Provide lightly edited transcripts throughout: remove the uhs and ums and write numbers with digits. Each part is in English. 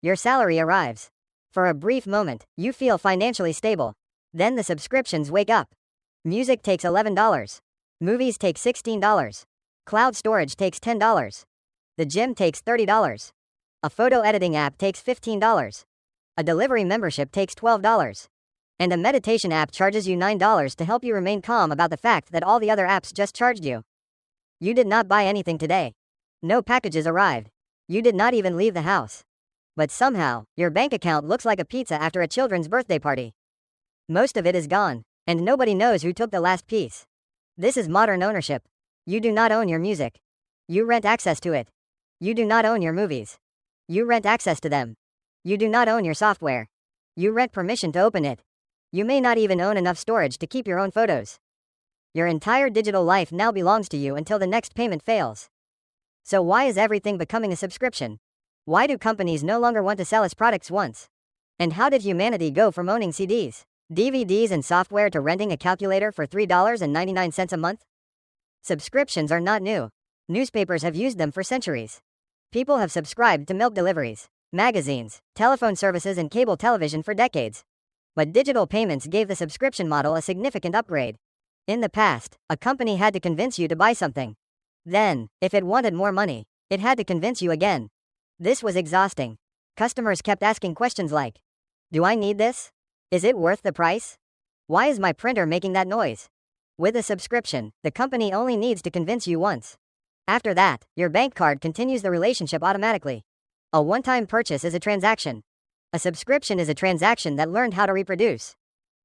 Your salary arrives. For a brief moment, you feel financially stable. Then the subscriptions wake up. Music takes $11. Movies take $16. Cloud storage takes $10. The gym takes $30. A photo editing app takes $15. A delivery membership takes $12. And a meditation app charges you $9 to help you remain calm about the fact that all the other apps just charged you. You did not buy anything today. No packages arrived. You did not even leave the house. But somehow, your bank account looks like a pizza after a children's birthday party. Most of it is gone, and nobody knows who took the last piece. This is modern ownership. You do not own your music. You rent access to it. You do not own your movies. You rent access to them. You do not own your software. You rent permission to open it. You may not even own enough storage to keep your own photos. Your entire digital life now belongs to you until the next payment fails. So why is everything becoming a subscription? Why do companies no longer want to sell us products once? And how did humanity go from owning CDs, DVDs and software to renting a calculator for $3.99 a month? Subscriptions are not new. Newspapers have used them for centuries. People have subscribed to milk deliveries, magazines, telephone services and cable television for decades. But digital payments gave the subscription model a significant upgrade. In the past, a company had to convince you to buy something. Then, if it wanted more money, it had to convince you again. This was exhausting. Customers kept asking questions like, "Do I need this? Is it worth the price? Why is my printer making that noise?" With a subscription, the company only needs to convince you once. After that, your bank card continues the relationship automatically. A one-time purchase is a transaction. A subscription is a transaction that learned how to reproduce.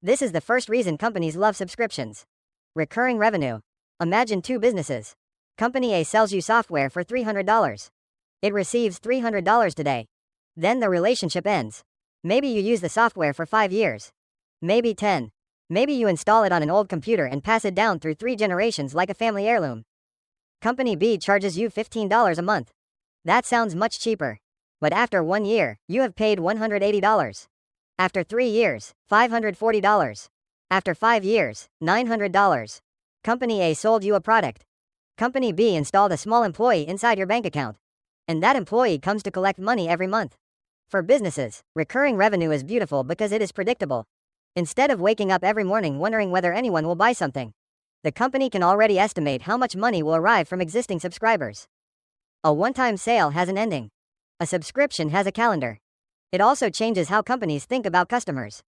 This is the first reason companies love subscriptions. Recurring revenue. Imagine two businesses. Company A sells you software for $300. It receives $300 today. Then the relationship ends. Maybe you use the software for 5 years. Maybe 10. Maybe you install it on an old computer and pass it down through 3 generations like a family heirloom. Company B charges you $15 a month. That sounds much cheaper. But after 1 year, you have paid $180. After 3 years, $540. After 5 years, $900. Company A sold you a product. Company B installed a small employee inside your bank account. And that employee comes to collect money every month. For businesses, recurring revenue is beautiful because it is predictable. Instead of waking up every morning wondering whether anyone will buy something, the company can already estimate how much money will arrive from existing subscribers. A one-time sale has an ending. A subscription has a calendar. It also changes how companies think about customers.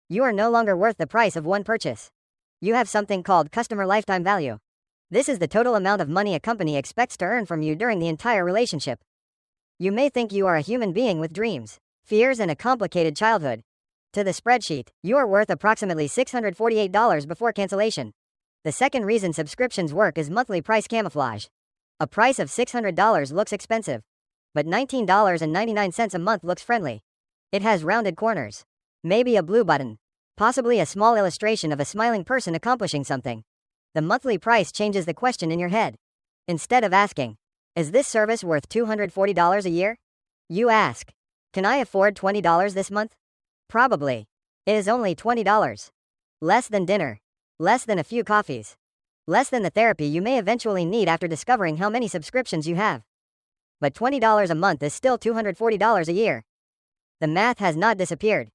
You are no longer worth the price of one purchase. You have something called customer lifetime value. This is the total amount of money a company expects to earn from you during the entire relationship. You may think you are a human being with dreams, fears, and a complicated childhood. To the spreadsheet, you are worth approximately $648 before cancellation. The second reason subscriptions work is monthly price camouflage. A price of $600 looks expensive, but $19.99 a month looks friendly. It has rounded corners, maybe a blue button, possibly a small illustration of a smiling person accomplishing something. The monthly price changes the question in your head. Instead of asking, "Is this service worth $240 a year?" you ask, "Can I afford $20 this month?" Probably. It is only $20. Less than dinner. Less than a few coffees. Less than the therapy you may eventually need after discovering how many subscriptions you have. But $20 a month is still $240 a year. The math has not disappeared.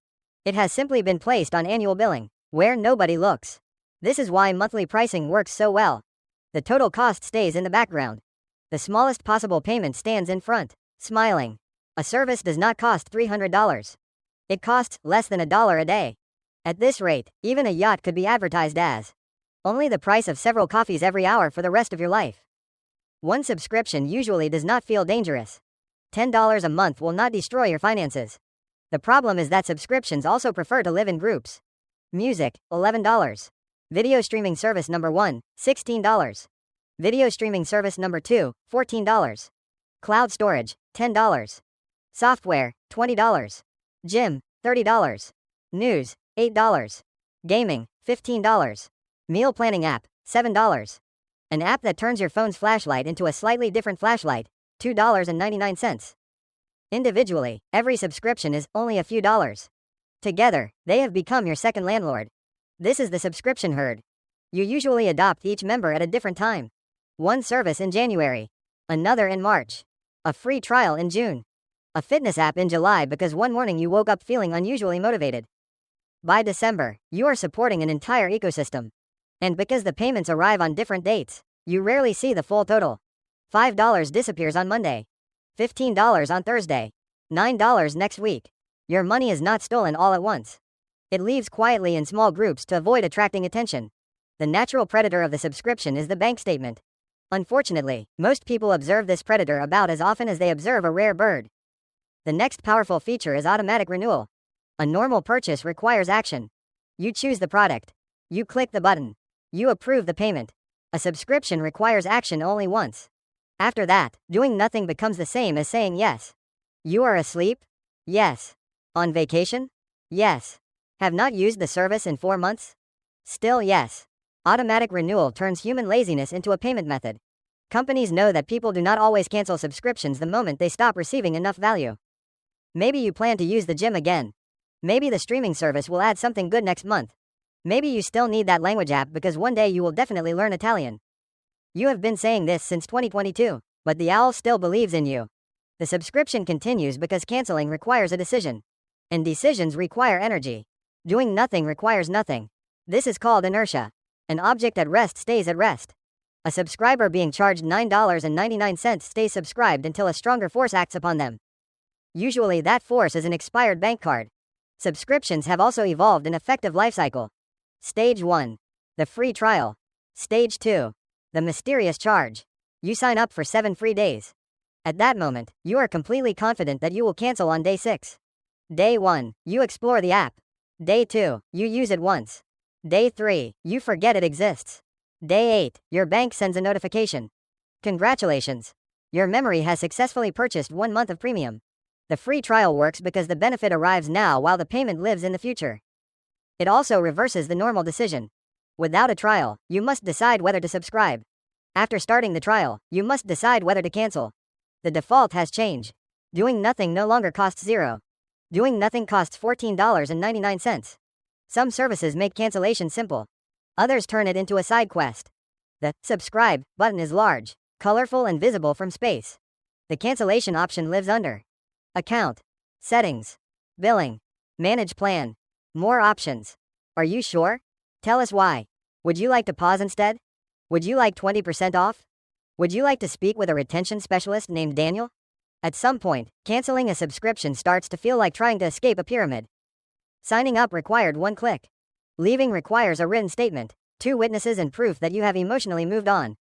It has simply been placed on annual billing, where nobody looks. This is why monthly pricing works so well. The total cost stays in the background. The smallest possible payment stands in front, smiling. A service does not cost $300. It costs less than $1 a day. At this rate, even a yacht could be advertised as only the price of several coffees every hour for the rest of your life. One subscription usually does not feel dangerous. $10 a month will not destroy your finances. The problem is that subscriptions also prefer to live in groups. Music, $11. Video streaming service number 1, $16. Video streaming service number 2, $14. Cloud storage, $10. Software, $20. Gym, $30. News, $8. Gaming, $15. Meal planning app, $7. An app that turns your phone's flashlight into a slightly different flashlight, $2.99. Individually, every subscription is only a few dollars. Together, they have become your second landlord. This is the subscription herd. You usually adopt each member at a different time. One service in January, another in March, a free trial in June, A fitness app in July because one morning you woke up feeling unusually motivated. By December, you are supporting an entire ecosystem. And because the payments arrive on different dates, you rarely see the full total. $5 disappears on Monday. $15 on Thursday. $9 next week. Your money is not stolen all at once. It leaves quietly in small groups to avoid attracting attention. The natural predator of the subscription is the bank statement. Unfortunately, most people observe this predator about as often as they observe a rare bird. The next powerful feature is automatic renewal. A normal purchase requires action. You choose the product. You click the button. You approve the payment. A subscription requires action only once. After that, doing nothing becomes the same as saying yes. You are asleep? Yes. On vacation? Yes. Have not used the service in 4 months? Still yes. Automatic renewal turns human laziness into a payment method. Companies know that people do not always cancel subscriptions the moment they stop receiving enough value. Maybe you plan to use the gym again. Maybe the streaming service will add something good next month. Maybe you still need that language app because one day you will definitely learn Italian. You have been saying this since 2022, but the owl still believes in you. The subscription continues because canceling requires a decision. And decisions require energy. Doing nothing requires nothing. This is called inertia. An object at rest stays at rest. A subscriber being charged $9.99 stays subscribed until a stronger force acts upon them. Usually that force is an expired bank card. Subscriptions have also evolved an effective life cycle. Stage 1. The free trial. Stage 2. The mysterious charge. You sign up for 7 free days. At that moment, you are completely confident that you will cancel on day 6. Day 1, you explore the app. Day 2, you use it once. Day 3, you forget it exists. Day 8, your bank sends a notification. Congratulations! Your memory has successfully purchased 1 month of premium. The free trial works because the benefit arrives now while the payment lives in the future. It also reverses the normal decision. Without a trial, you must decide whether to subscribe. After starting the trial, you must decide whether to cancel. The default has changed. Doing nothing no longer costs $0. Doing nothing costs $14.99. Some services make cancellation simple. Others turn it into a side quest. The subscribe button is large, colorful and visible from space. The cancellation option lives under account, settings, billing, manage plan, more options. Are you sure? Tell us why. Would you like to pause instead? Would you like 20% off? Would you like to speak with a retention specialist named Daniel? At some point, canceling a subscription starts to feel like trying to escape a pyramid. Signing up required 1 click. Leaving requires a written statement, 2 witnesses and proof that you have emotionally moved on.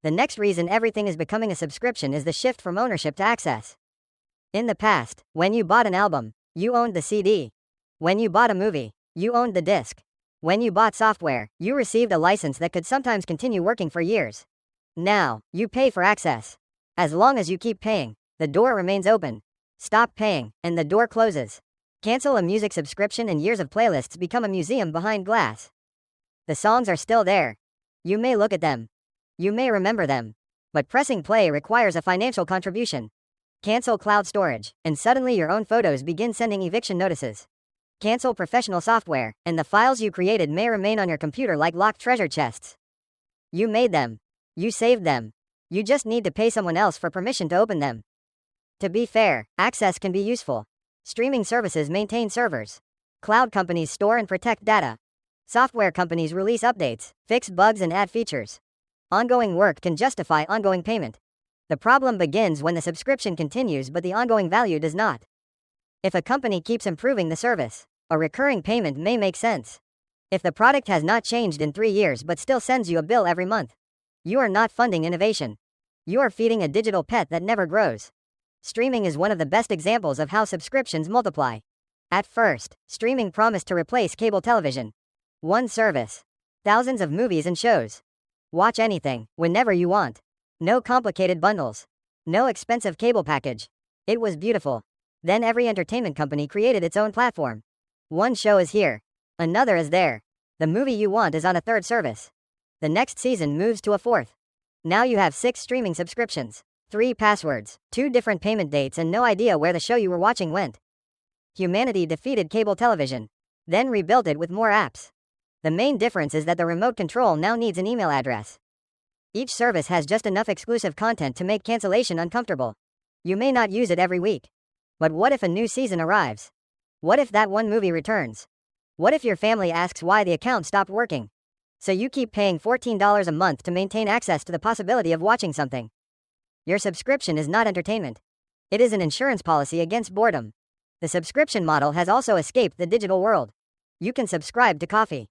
The next reason everything is becoming a subscription is the shift from ownership to access. In the past, when you bought an album, you owned the CD. When you bought a movie, you owned the disc. When you bought software, you received a license that could sometimes continue working for years. Now, you pay for access. As long as you keep paying, the door remains open. Stop paying, and the door closes. Cancel a music subscription and years of playlists become a museum behind glass. The songs are still there. You may look at them. You may remember them. But pressing play requires a financial contribution. Cancel cloud storage, and suddenly your own photos begin sending eviction notices. Cancel professional software, and the files you created may remain on your computer like locked treasure chests. You made them. You saved them. You just need to pay someone else for permission to open them. To be fair, access can be useful. Streaming services maintain servers. Cloud companies store and protect data. Software companies release updates, fix bugs and add features. Ongoing work can justify ongoing payment. The problem begins when the subscription continues but the ongoing value does not. If a company keeps improving the service, a recurring payment may make sense. If the product has not changed in 3 years but still sends you a bill every month, you are not funding innovation. You are feeding a digital pet that never grows. Streaming is one of the best examples of how subscriptions multiply. At first, streaming promised to replace cable television. One service. Thousands of movies and shows. Watch anything, whenever you want. No complicated bundles. No expensive cable package. It was beautiful. Then every entertainment company created its own platform. One show is here. Another is there. The movie you want is on a 3rd service. The next season moves to a 4th. Now you have 6 streaming subscriptions, 3 passwords, 2 different payment dates and no idea where the show you were watching went. Humanity defeated cable television, then rebuilt it with more apps. The main difference is that the remote control now needs an email address. Each service has just enough exclusive content to make cancellation uncomfortable. You may not use it every week, But what if a new season arrives? What if that one movie returns? What if your family asks why the account stopped working? So you keep paying $14 a month to maintain access to the possibility of watching something. Your subscription is not entertainment. It is an insurance policy against boredom. The subscription model has also escaped the digital world. You can subscribe to coffee,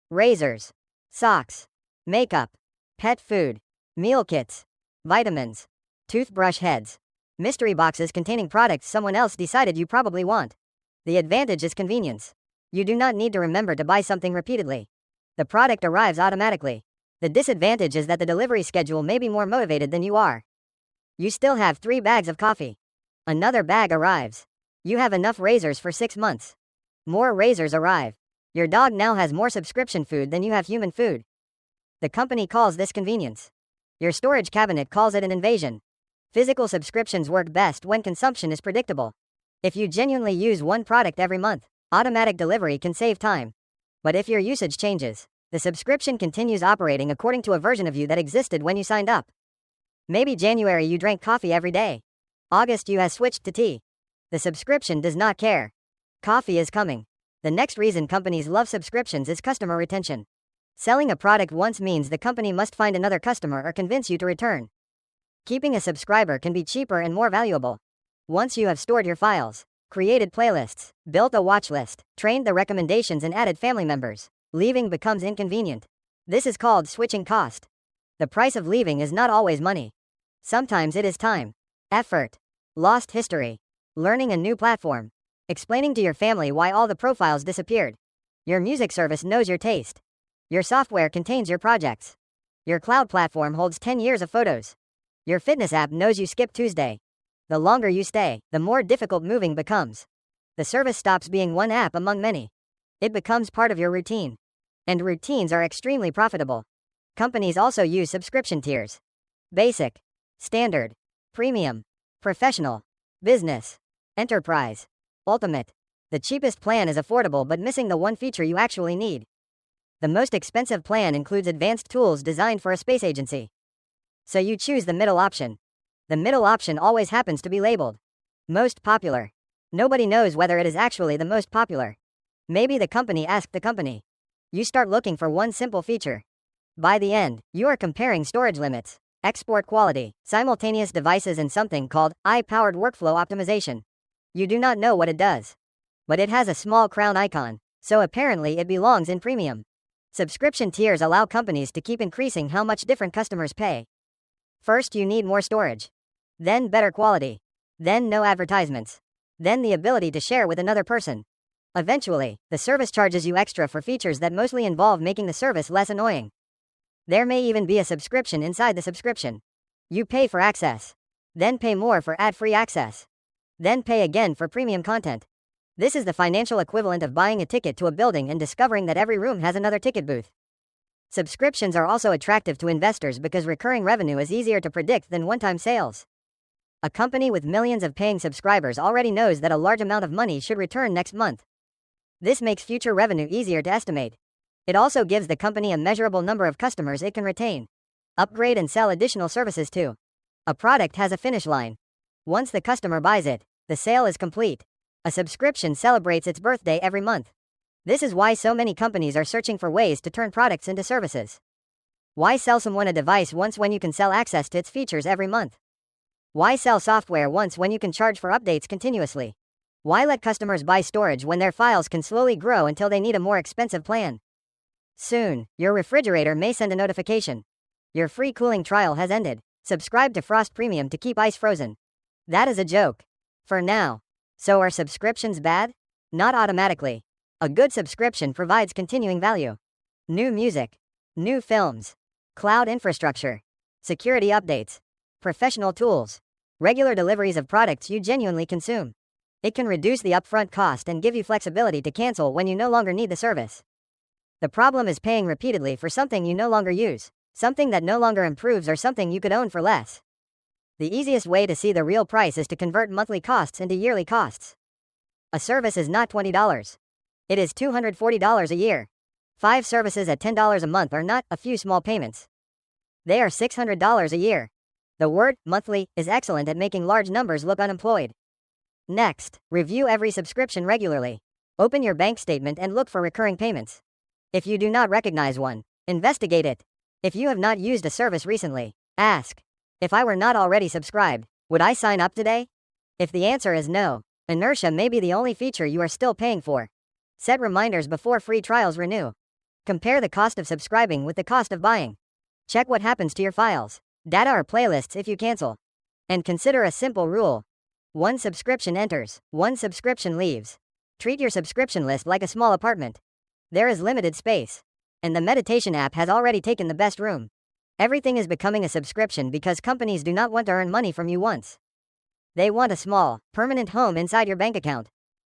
razors, socks, makeup, pet food, meal kits, vitamins, toothbrush heads, mystery boxes containing products someone else decided you probably want. The advantage is convenience. You do not need to remember to buy something repeatedly. The product arrives automatically. The disadvantage is that the delivery schedule may be more motivated than you are. You still have 3 bags of coffee. Another bag arrives. You have enough razors for 6 months. More razors arrive. Your dog now has more subscription food than you have human food. The company calls this convenience. Your storage cabinet calls it an invasion. Physical subscriptions work best when consumption is predictable. If you genuinely use one product every month, automatic delivery can save time. But if your usage changes, the subscription continues operating according to a version of you that existed when you signed up. Maybe January you drank coffee every day. August you have switched to tea. The subscription does not care. Coffee is coming. The next reason companies love subscriptions is customer retention. Selling a product once means the company must find another customer or convince you to return. Keeping a subscriber can be cheaper and more valuable. Once you have stored your files, created playlists, built a watch list, trained the recommendations and added family members, leaving becomes inconvenient. This is called switching cost. The price of leaving is not always money. Sometimes it is time, effort, lost history, learning a new platform, explaining to your family why all the profiles disappeared. Your music service knows your taste. Your software contains your projects. Your cloud platform holds 10 years of photos. Your fitness app knows you skip Tuesday. The longer you stay, the more difficult moving becomes. The service stops being one app among many. It becomes part of your routine. And routines are extremely profitable. Companies also use subscription tiers: basic, standard, premium, professional, business, enterprise, ultimate. The cheapest plan is affordable but missing the one feature you actually need. The most expensive plan includes advanced tools designed for a space agency. So you choose the middle option. The middle option always happens to be labeled most popular. Nobody knows whether it is actually the most popular. Maybe the company asked the company. You start looking for one simple feature. By the end, you are comparing storage limits, export quality, simultaneous devices and something called AI-powered workflow optimization. You do not know what it does. But it has a small crown icon, so apparently it belongs in premium. Subscription tiers allow companies to keep increasing how much different customers pay. First you need more storage. Then better quality. Then no advertisements. Then the ability to share with another person. Eventually, the service charges you extra for features that mostly involve making the service less annoying. There may even be a subscription inside the subscription. You pay for access. Then pay more for ad-free access. Then pay again for premium content. This is the financial equivalent of buying a ticket to a building and discovering that every room has another ticket booth. Subscriptions are also attractive to investors because recurring revenue is easier to predict than one-time sales. A company with millions of paying subscribers already knows that a large amount of money should return next month. This makes future revenue easier to estimate. It also gives the company a measurable number of customers it can retain, upgrade and sell additional services to. A product has a finish line. Once the customer buys it, the sale is complete. A subscription celebrates its birthday every month. This is why so many companies are searching for ways to turn products into services. Why sell someone a device once when you can sell access to its features every month? Why sell software once when you can charge for updates continuously? Why let customers buy storage when their files can slowly grow until they need a more expensive plan? Soon, your refrigerator may send a notification. Your free cooling trial has ended. Subscribe to Frost Premium to keep ice frozen. That is a joke. For now. So are subscriptions bad? Not automatically. A good subscription provides continuing value. New music, new films, cloud infrastructure, security updates, professional tools, regular deliveries of products you genuinely consume. It can reduce the upfront cost and give you flexibility to cancel when you no longer need the service. The problem is paying repeatedly for something you no longer use, something that no longer improves or something you could own for less. The easiest way to see the real price is to convert monthly costs into yearly costs. A service is not $20. It is $240 a year. 5 services at $10 a month are not a few small payments. They are $600 a year. The word monthly is excellent at making large numbers look unemployed. Next, review every subscription regularly. Open your bank statement and look for recurring payments. If you do not recognize one, investigate it. If you have not used a service recently, ask, if I were not already subscribed, would I sign up today? If the answer is no, inertia may be the only feature you are still paying for. Set reminders before free trials renew. Compare the cost of subscribing with the cost of buying. Check what happens to your files, data or playlists if you cancel. And consider a simple rule. One subscription enters, one subscription leaves. Treat your subscription list like a small apartment. There is limited space. And the meditation app has already taken the best room. Everything is becoming a subscription because companies do not want to earn money from you once. They want a small, permanent home inside your bank account.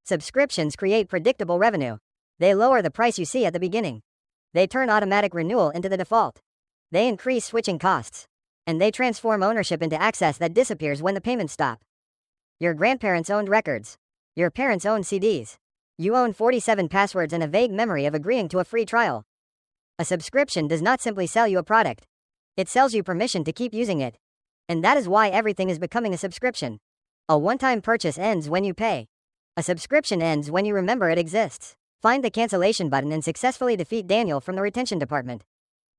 Subscriptions create predictable revenue. They lower the price you see at the beginning. They turn automatic renewal into the default. They increase switching costs. And they transform ownership into access that disappears when the payments stop. Your grandparents owned records. Your parents owned CDs. You own 47 passwords and a vague memory of agreeing to a free trial. A subscription does not simply sell you a product. It sells you permission to keep using it. And that is why everything is becoming a subscription. A one-time purchase ends when you pay. A subscription ends when you remember it exists. Find the cancellation button and successfully defeat Daniel from the retention department.